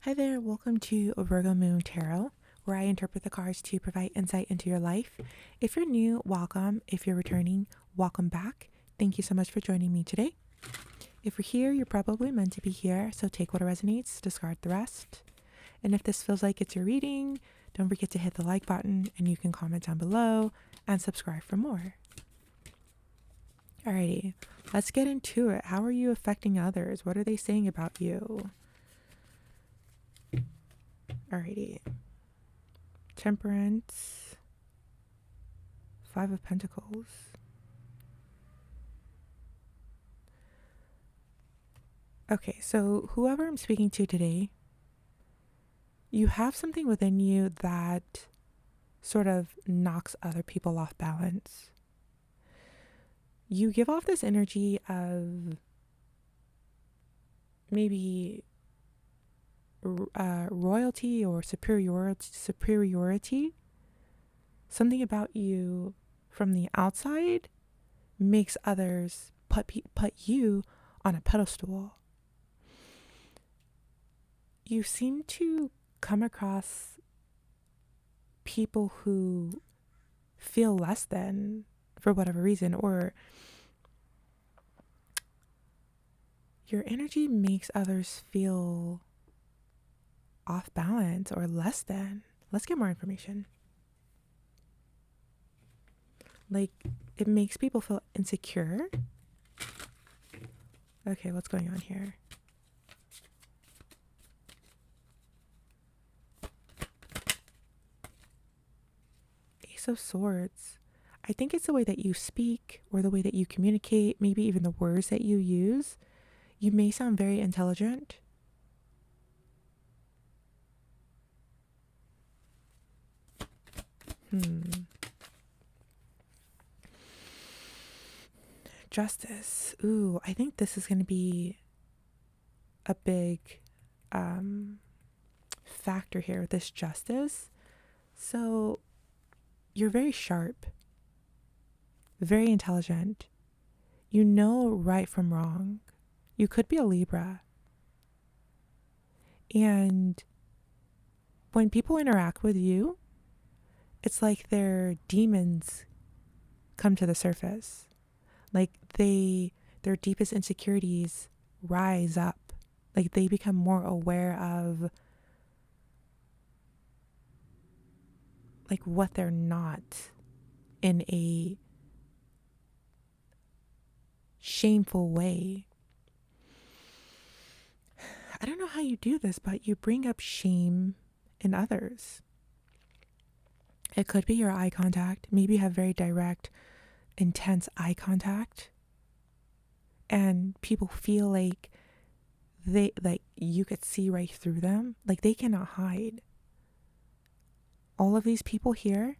Hi there, welcome to Virgo Moon Tarot, where I interpret the cards to provide insight into your life. If you're new, welcome. If you're returning, welcome back. Thank you so much for joining me today. If you're here, you're probably meant to be here, so take what resonates, discard the rest. And if this feels like it's your reading, don't forget to hit the like button, and you can comment down below and subscribe for more. Alrighty, let's get into it. How are you affecting others? What are they saying about you? Alrighty. Temperance. 5 of Pentacles. Okay, so whoever I'm speaking to today, you have something within you that sort of knocks other people off balance. You give off this energy of maybe royalty or superiority. Something about you from the outside makes others put you on a pedestal. You seem to come across people who feel less than for whatever reason, or your energy makes others feel off balance or less than. Let's get more information. Like, it makes people feel insecure. Okay, what's going on here? Ace of Swords. I think it's the way that you speak or the way that you communicate, maybe even the words that you use. You may sound very intelligent. Justice. Ooh, I think this is going to be a big factor here with this justice. So you're very sharp, very intelligent. You know right from wrong. You could be a Libra. And when people interact with you, it's like their demons come to the surface. Like their deepest insecurities rise up. Like they become more aware of like what they're not in a shameful way. I don't know how you do this, but you bring up shame in others. It could be your eye contact. Maybe you have very direct, intense eye contact. And people feel like you could see right through them. Like they cannot hide. All of these people here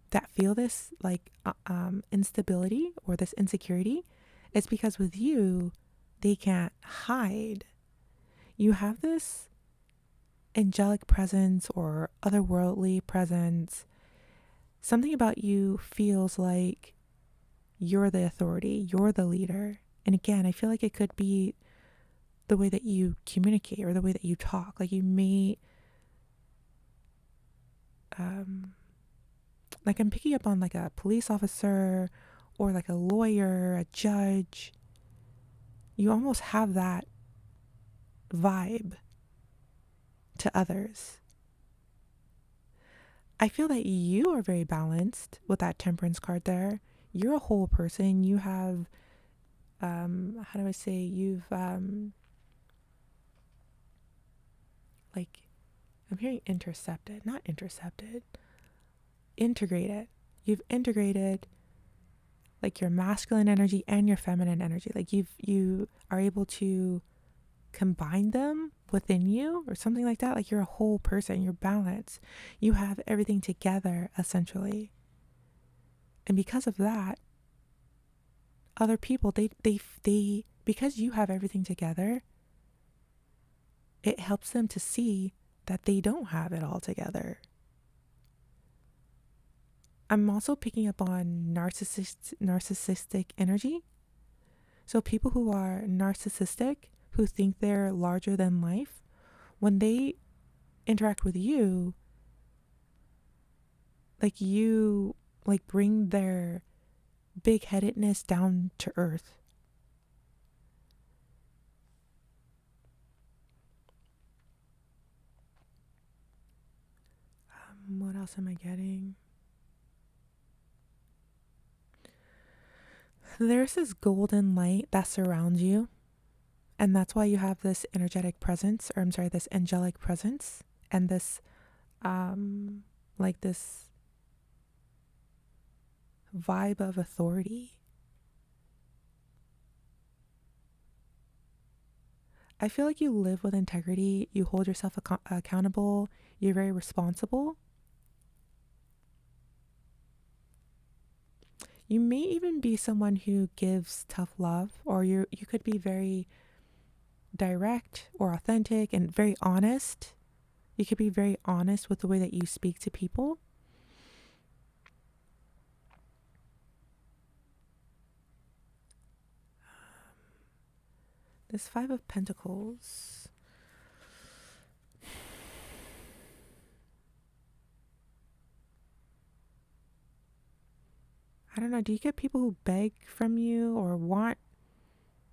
that feel this like instability or this insecurity, it's because with you, they can't hide. You have this angelic presence or otherworldly presence. Something about you feels like you're the authority, you're the leader. And again, I feel like it could be the way that you communicate or the way that you talk. Like you may like I'm picking up on like a police officer or like a lawyer, a judge. You almost have that vibe to others. I feel that you are very balanced with that Temperance card there. You're a whole person. You have, how do I say, you've, like, I'm hearing intercepted, not intercepted, integrated. You've integrated like your masculine energy and your feminine energy. Like you are able to combine them within you or something like that. Like you're a whole person, you're balanced. You have everything together essentially. And because of that, other people, they because you have everything together, it helps them to see that they don't have it all together. I'm also picking up on narcissistic energy. So people who are narcissistic, who think they're larger than life, when they interact with you, like you like bring their big headedness down to earth. What else am I getting? There's this golden light that surrounds you, and that's why you have this energetic presence, or I'm sorry, this angelic presence, and this like this vibe of authority. I feel like you live with integrity, you hold yourself accountable, you're very responsible. You may even be someone who gives tough love, or you could be very direct or authentic and very honest. You could be very honest with the way that you speak to people. This Five of Pentacles. I don't know, do you get people who beg from you or want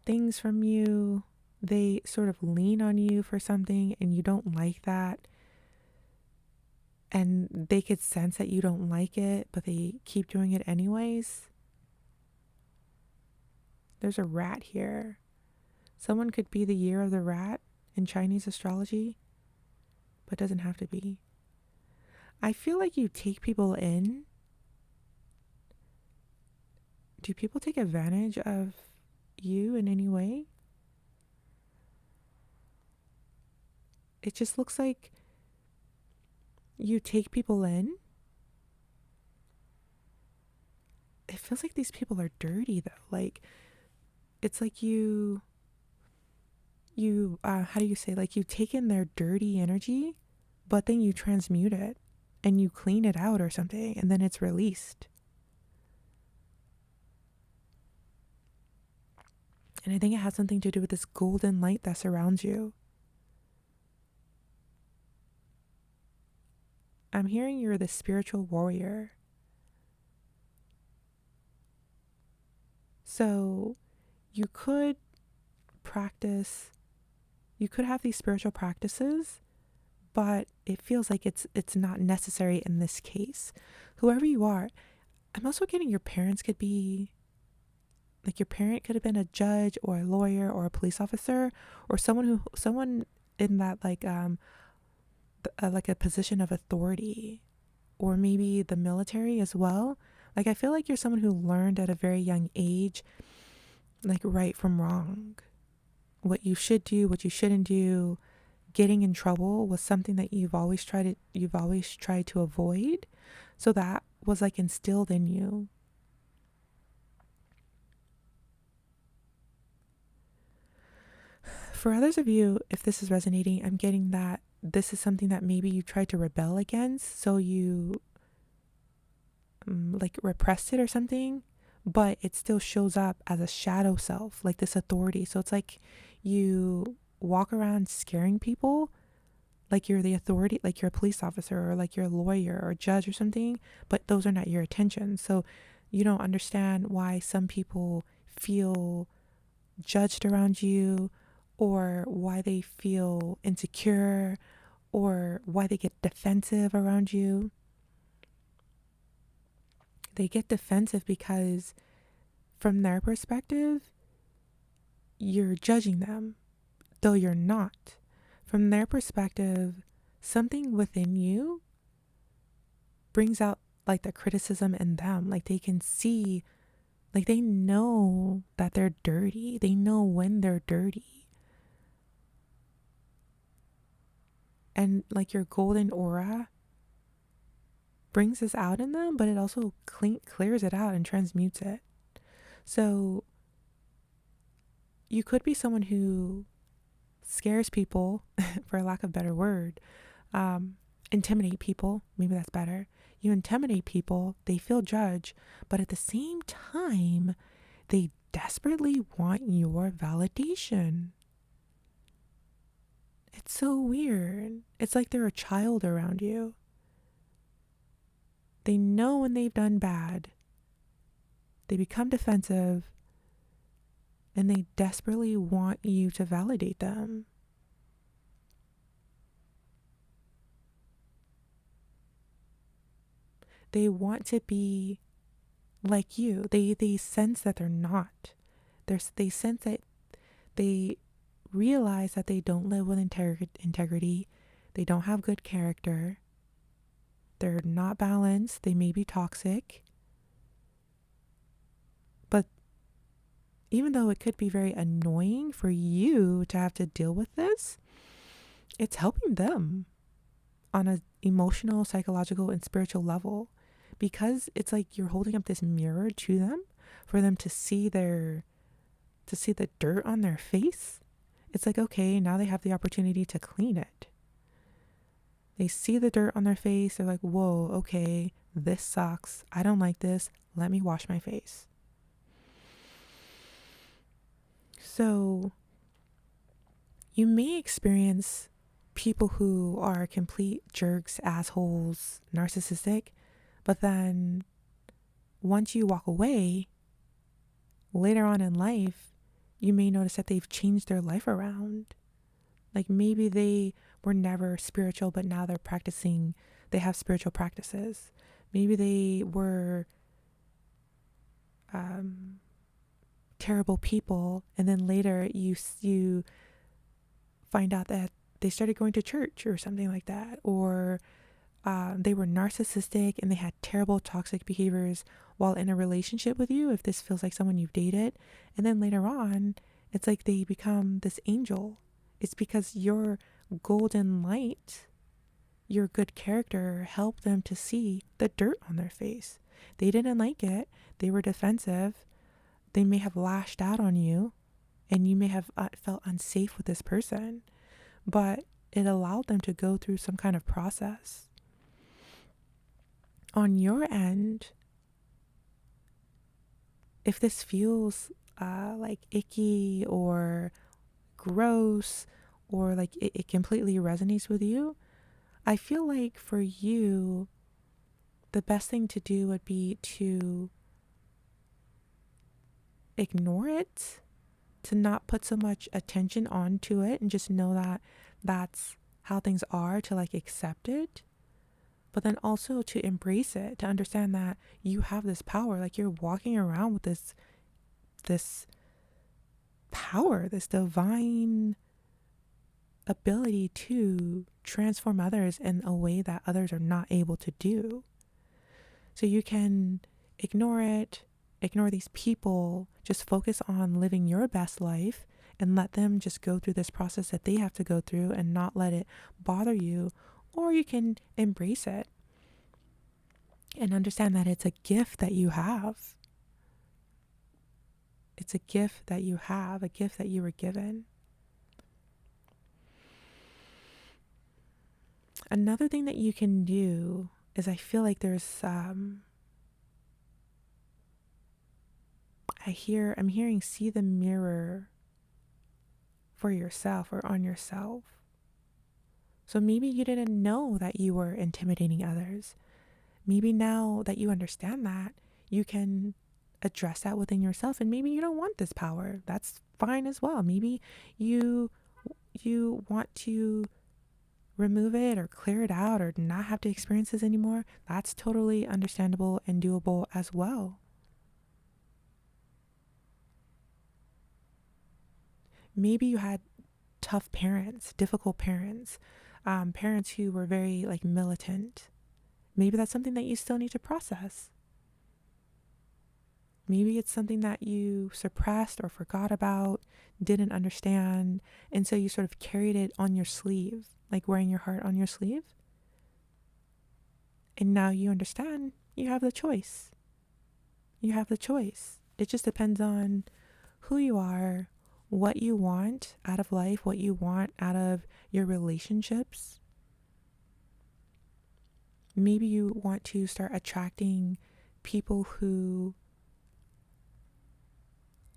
things from you? They sort of lean on you for something and you don't like that. And they could sense that you don't like it, but they keep doing it anyways. There's a rat here. Someone could be the year of the rat in Chinese astrology, but doesn't have to be. I feel like you take people in. Do people take advantage of you in any way? It just looks like you take people in. It feels like these people are dirty though. Like, it's like you how do you say, like you take in their dirty energy, but then you transmute it and you clean it out or something, and then it's released. And I think it has something to do with this golden light that surrounds you. I'm hearing you're the spiritual warrior. So you could have these spiritual practices, but it feels like it's not necessary in this case. Whoever you are, I'm also getting your parents could be, like your parent could have been a judge or a lawyer or a police officer, or someone in that like a position of authority, or maybe the military as well. Like I feel like you're someone who learned at a very young age, like right from wrong, what you should do, what you shouldn't do. Getting in trouble was something that you've always tried to avoid. So that was like instilled in you. For others of you, if this is resonating, I'm getting that this is something that maybe you tried to rebel against, so you like repressed it or something, but it still shows up as a shadow self, like this authority. So it's like you walk around scaring people, like you're the authority, like you're a police officer or like you're a lawyer or a judge or something, but those are not your intentions. So you don't understand why some people feel judged around you, or why they feel insecure, or why they get defensive around you. They get defensive because from their perspective, you're judging them, though you're not. From their perspective, something within you brings out like the criticism in them. Like they can see, like they know that they're dirty. They know when they're dirty. And like your golden aura brings this out in them, but it also clears it out and transmutes it. So you could be someone who scares people, for lack of a better word, intimidate people. Maybe that's better. You intimidate people, they feel judged, but at the same time, they desperately want your validation. It's so weird. It's like they're a child around you. They know when they've done bad. They become defensive and they desperately want you to validate them. They want to be like you. They sense that they're not. They sense that they realize that they don't live with integrity. They don't have good character. They're not balanced. They may be toxic. But even though it could be very annoying for you to have to deal with this, it's helping them on an emotional, psychological, and spiritual level, because it's like you're holding up this mirror to them for them to see the dirt on their face. It's like, okay, now they have the opportunity to clean it. They see the dirt on their face. They're like, whoa, okay, this sucks. I don't like this. Let me wash my face. So you may experience people who are complete jerks, assholes, narcissistic, but then once you walk away, later on in life, you may notice that they've changed their life around. Like maybe they were never spiritual, but now they have spiritual practices. Maybe they were terrible people, and then later you find out that they started going to church or something like that, or they were narcissistic and they had terrible toxic behaviors while in a relationship with you, if this feels like someone you've dated, and then later on it's like they become this angel. It's because your golden light, your good character, helped them to see the dirt on their face. They didn't like it. They were defensive. They may have lashed out on you, and you may have felt unsafe with this person, but it allowed them to go through some kind of process. On your end, if this feels like icky or gross, or like it completely resonates with you, I feel like for you, the best thing to do would be to ignore it, to not put so much attention onto it, and just know that that's how things are, to like accept it, but then also to embrace it, to understand that you have this power. Like you're walking around with this power, this divine ability to transform others in a way that others are not able to do. So you can ignore it, ignore these people, just focus on living your best life and let them just go through this process that they have to go through and not let it bother you. Or you can embrace it and understand that it's a gift that you have. It's a gift that you have, a gift that you were given. Another thing that you can do is, I feel like there's I'm hearing see the mirror for yourself or on yourself. So maybe you didn't know that you were intimidating others. Maybe now that you understand that, you can address that within yourself, and maybe you don't want this power. That's fine as well. Maybe you want to remove it or clear it out or not have to experience this anymore. That's totally understandable and doable as well. Maybe you had tough parents, difficult parents, parents who were very like militant. Maybe that's something that you still need to process. Maybe it's something that you suppressed or forgot about, didn't understand, and so you sort of carried it on your sleeve, like wearing your heart on your sleeve. And now you understand you have the choice. You have the choice. It just depends on who you are, what you want out of life, what you want out of your relationships. Maybe you want to start attracting people who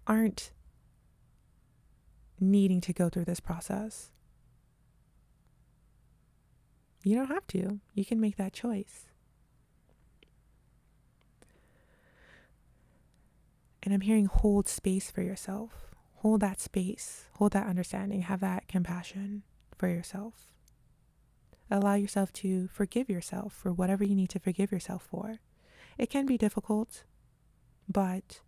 aren't needing to go through this process. You don't have to. You can make that choice. And I'm hearing hold space for yourself. Hold that space. Hold that understanding. Have that compassion for yourself. Allow yourself to forgive yourself for whatever you need to forgive yourself for. It can be difficult, but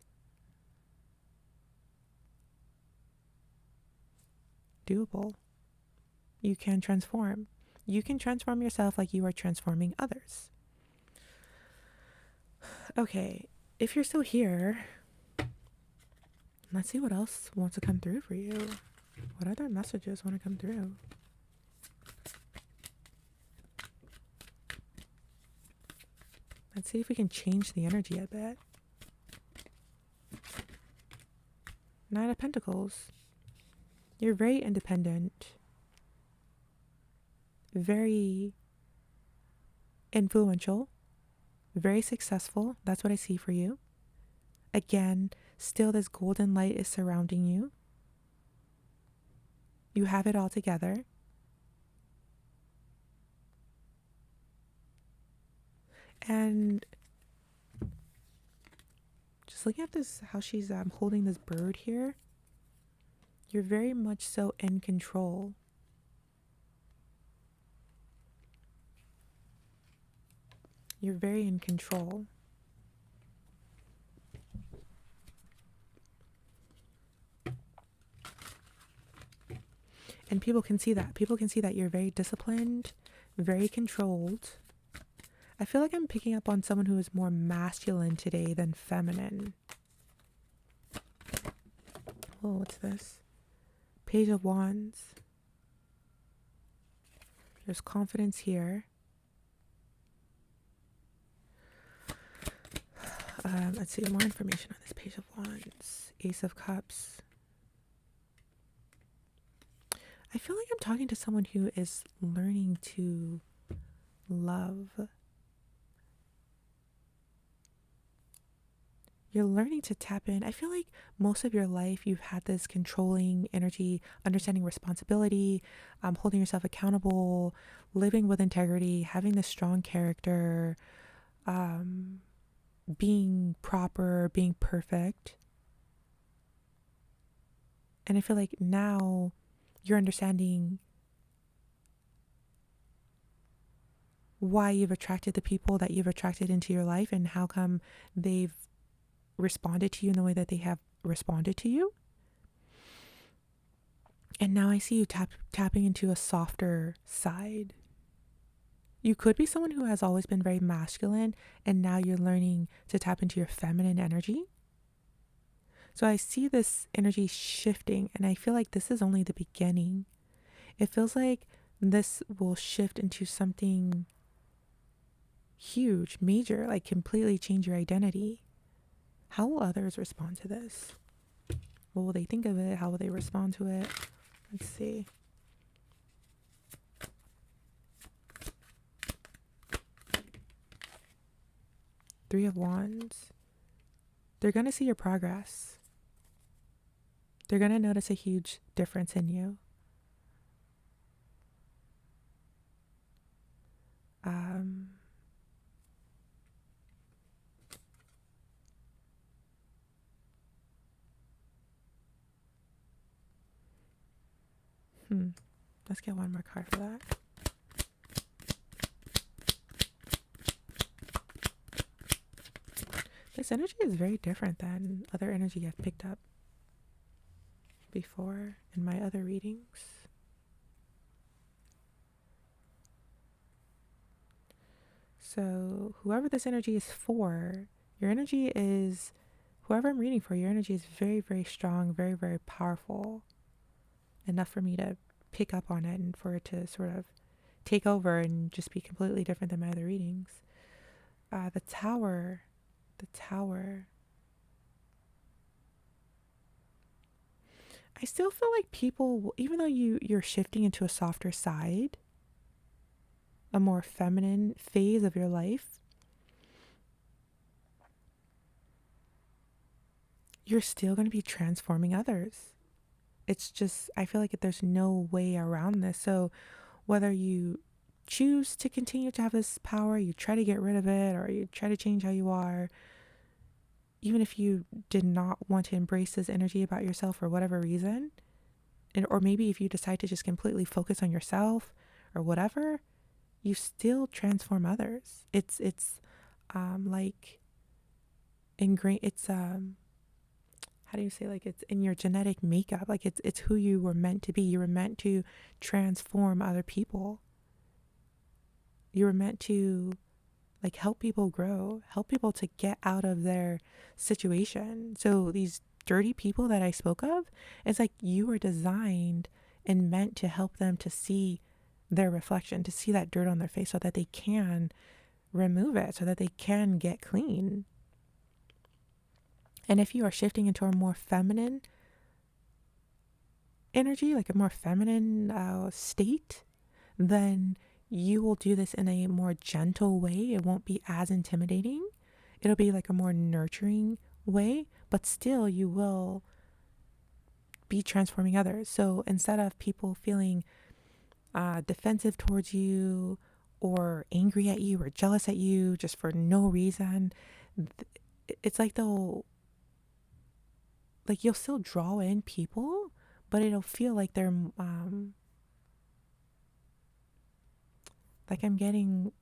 doable. You can transform. You can transform yourself like you are transforming others. Okay, if you're still here, let's see what else wants to come through for you. What other messages want to come through? Let's see if we can change the energy a bit. Nine of Pentacles. You're very independent, very influential, very successful. That's what I see for you. Again, still this golden light is surrounding you. You have it all together. And just looking at this, how she's holding this bird here, you're very much so in control. You're very in control. And people can see that. People can see that you're very disciplined, very controlled. I feel like I'm picking up on someone who is more masculine today than feminine. Oh, what's this? Page of Wands. There's confidence here. Let's see more information on this Page of Wands. Ace of Cups. I feel like I'm talking to someone who is learning to love. You're learning to tap in. I feel like most of your life you've had this controlling energy, understanding responsibility, holding yourself accountable, living with integrity, having this strong character, being proper, being perfect. And I feel like now you're understanding why you've attracted the people that you've attracted into your life and how come they've responded to you in the way that they have responded to you. And now I see you tapping into a softer side. You could be someone who has always been very masculine and now you're learning to tap into your feminine energy. So I see this energy shifting and I feel like this is only the beginning. It feels like this will shift into something huge, major, like completely change your identity. How will others respond to this? What will they think of it? How will they respond to it? Let's see. Three of Wands. They're going to see your progress. They're going to notice a huge difference in you. Let's get one more card for that. This energy is very different than other energy I've picked up before in my other readings. So whoever this energy is for, your energy is, whoever I'm reading for, your energy is very, very strong, very, very powerful. Enough for me to pick up on it and for it to sort of take over and just be completely different than my other readings. The Tower. I still feel like people, even though you're shifting into a softer side, a more feminine phase of your life, you're still going to be transforming others. It's just, I feel like there's no way around this. So whether you choose to continue to have this power, you try to get rid of it, or you try to change how you are, even if you did not want to embrace this energy about yourself for whatever reason, and or maybe if you decide to just completely focus on yourself or whatever, you still transform others. It's like ingrained. It's how do you say, like, it's in your genetic makeup. Like it's who you were meant to be. You were meant to transform other people. You were meant to like help people grow, help people to get out of their situation. So these dirty people that I spoke of, it's like you were designed and meant to help them to see their reflection, to see that dirt on their face so that they can remove it, so that they can get clean. And if you are shifting into a more feminine energy, like a more feminine state, then you will do this in a more gentle way. It won't be as intimidating. It'll be like a more nurturing way, but still you will be transforming others. So instead of people feeling defensive towards you or angry at you or jealous at you just for no reason, it's like you'll still draw in people, but it'll feel like they're like I'm getting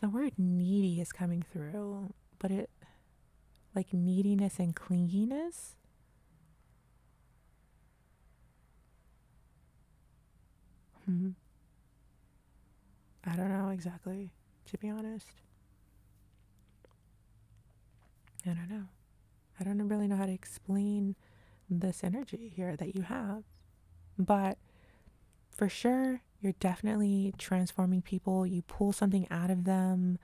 the word needy is coming through, but it like neediness and clinginess. I don't know exactly, to be honest. I don't know. I don't really know how to explain this energy here that you have, but for sure, you're definitely transforming people. You pull something out of them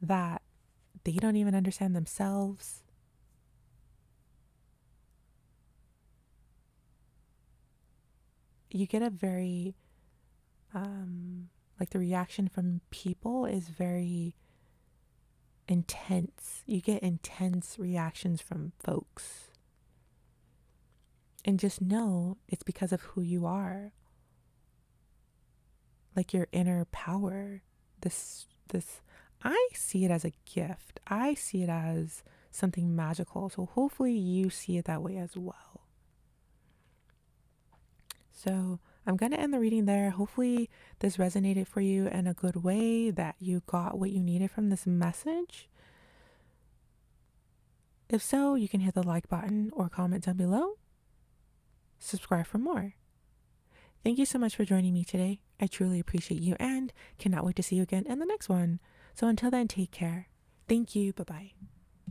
that they don't even understand themselves. You get a very, like the reaction from people is very intense. You get intense reactions from folks. And just know it's because of who you are. Like your inner power. This I see it as a gift. I see it as something magical. So hopefully you see it that way as well. So I'm going to end the reading there. Hopefully this resonated for you in a good way, that you got what you needed from this message. If so, you can hit the like button or comment down below. Subscribe for more. Thank you so much for joining me today. I truly appreciate you and cannot wait to see you again in the next one. So until then, take care. Thank you. Bye-bye.